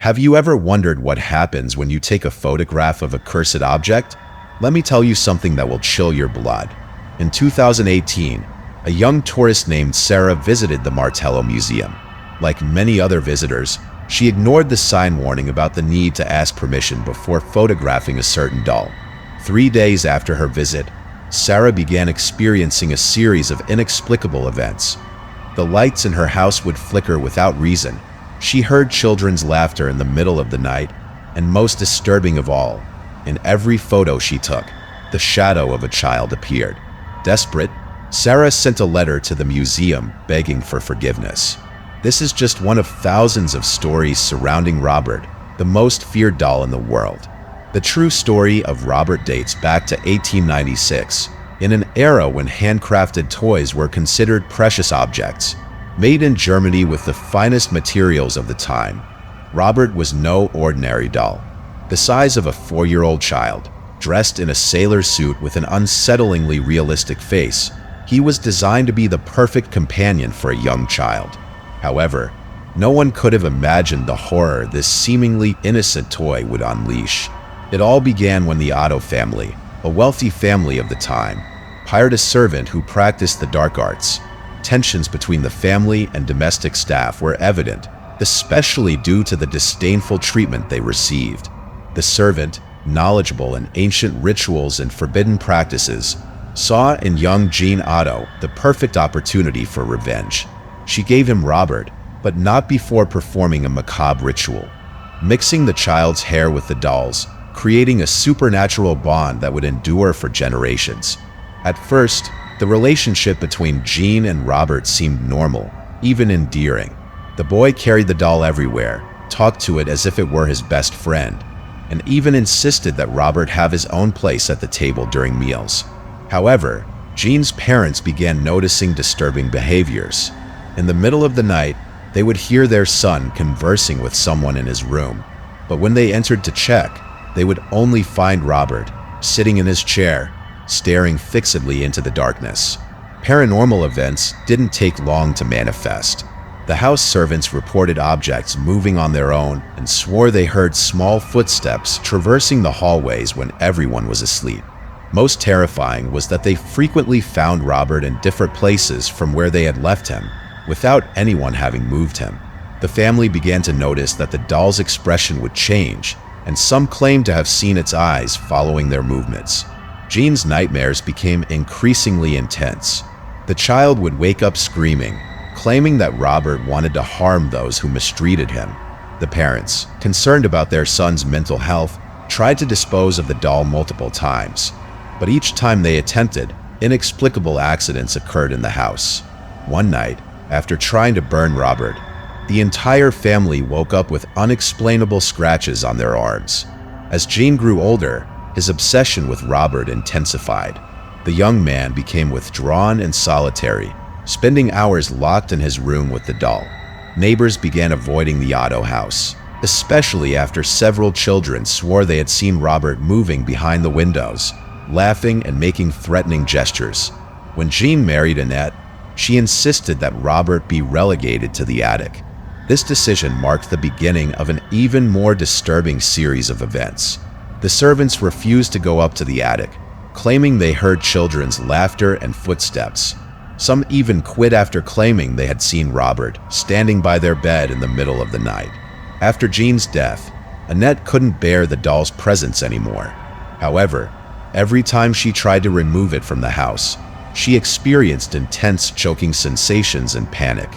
Have you ever wondered what happens when you take a photograph of a cursed object? Let me tell you something that will chill your blood. In 2018, a young tourist named Sarah visited the Martello Museum. Like many other visitors, she ignored the sign warning about the need to ask permission before photographing a certain doll. 3 days after her visit, Sarah began experiencing a series of inexplicable events. The lights in her house would flicker without reason. She heard children's laughter in the middle of the night, and most disturbing of all, in every photo she took, the shadow of a child appeared. Desperate, Sarah sent a letter to the museum begging for forgiveness. This is just one of thousands of stories surrounding Robert, the most feared doll in the world. The true story of Robert dates back to 1896, in an era when handcrafted toys were considered precious objects. Made in Germany with the finest materials of the time, Robert was no ordinary doll. The size of a 4-year-old child, dressed in a sailor suit with an unsettlingly realistic face, he was designed to be the perfect companion for a young child. However, no one could have imagined the horror this seemingly innocent toy would unleash. It all began when the Otto family, a wealthy family of the time, hired a servant who practiced the dark arts. Tensions between the family and domestic staff were evident, especially due to the disdainful treatment they received. The servant, knowledgeable in ancient rituals and forbidden practices, saw in young Jean Otto the perfect opportunity for revenge. She gave him Robert, but not before performing a macabre ritual, mixing the child's hair with the doll's, creating a supernatural bond that would endure for generations. At first, the relationship between Jean and Robert seemed normal, even endearing. The boy carried the doll everywhere, talked to it as if it were his best friend, and even insisted that Robert have his own place at the table during meals. However, Jean's parents began noticing disturbing behaviors. In the middle of the night, they would hear their son conversing with someone in his room, but when they entered to check, they would only find Robert sitting in his chair, staring fixedly into the darkness. Paranormal events didn't take long to manifest. The house servants reported objects moving on their own and swore they heard small footsteps traversing the hallways when everyone was asleep. Most terrifying was that they frequently found Robert in different places from where they had left him, without anyone having moved him. The family began to notice that the doll's expression would change, and some claimed to have seen its eyes following their movements. Jean's nightmares became increasingly intense. The child would wake up screaming, claiming that Robert wanted to harm those who mistreated him. The parents, concerned about their son's mental health, tried to dispose of the doll multiple times, but each time they attempted, inexplicable accidents occurred in the house. One night, after trying to burn Robert, the entire family woke up with unexplainable scratches on their arms. As Jean grew older, his obsession with Robert intensified. The young man became withdrawn and solitary, spending hours locked in his room with the doll. Neighbors began avoiding the Otto house, especially after several children swore they had seen Robert moving behind the windows, laughing and making threatening gestures. When Jean married Annette, she insisted that Robert be relegated to the attic. This decision marked the beginning of an even more disturbing series of events. The servants refused to go up to the attic, claiming they heard children's laughter and footsteps. Some even quit after claiming they had seen Robert standing by their bed in the middle of the night. After Jean's death, Annette couldn't bear the doll's presence anymore. However, every time she tried to remove it from the house, she experienced intense choking sensations and panic.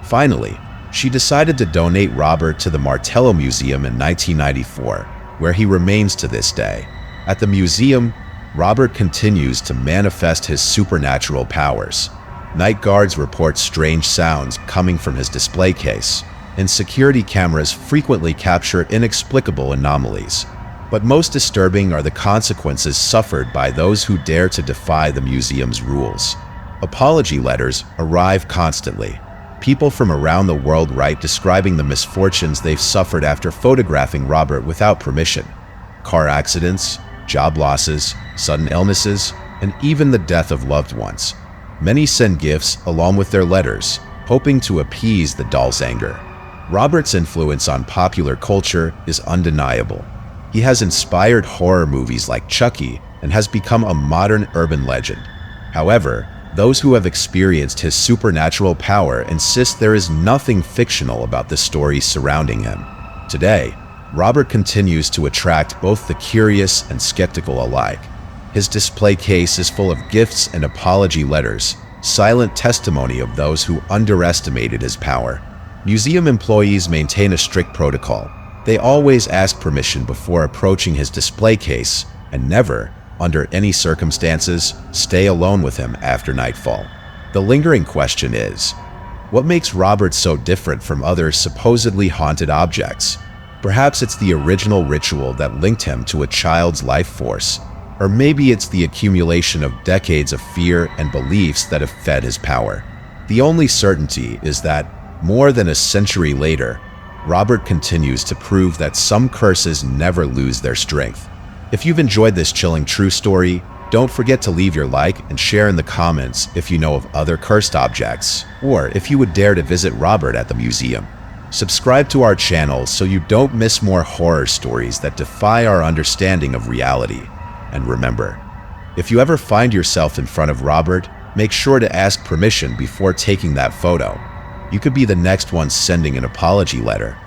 Finally, she decided to donate Robert to the Martello Museum in 1994, where he remains to this day. At the museum, Robert continues to manifest his supernatural powers. Night guards report strange sounds coming from his display case, and security cameras frequently capture inexplicable anomalies. But most disturbing are the consequences suffered by those who dare to defy the museum's rules. Apology letters arrive constantly. People from around the world write describing the misfortunes they've suffered after photographing Robert without permission. Car accidents, job losses, sudden illnesses, and even the death of loved ones. Many send gifts along with their letters, hoping to appease the doll's anger. Robert's influence on popular culture is undeniable. He has inspired horror movies like Chucky and has become a modern urban legend. However, those who have experienced his supernatural power insist there is nothing fictional about the stories surrounding him. Today, Robert continues to attract both the curious and skeptical alike. His display case is full of gifts and apology letters, silent testimony of those who underestimated his power. Museum employees maintain a strict protocol. They always ask permission before approaching his display case and never, under any circumstances, stay alone with him after nightfall. The lingering question is, what makes Robert so different from other supposedly haunted objects? Perhaps it's the original ritual that linked him to a child's life force, or maybe it's the accumulation of decades of fear and beliefs that have fed his power. The only certainty is that, more than a century later, Robert continues to prove that some curses never lose their strength. If you've enjoyed this chilling true story, don't forget to leave your like and share in the comments if you know of other cursed objects, or if you would dare to visit Robert at the museum. Subscribe to our channel so you don't miss more horror stories that defy our understanding of reality. And remember, if you ever find yourself in front of Robert, make sure to ask permission before taking that photo. You could be the next one sending an apology letter.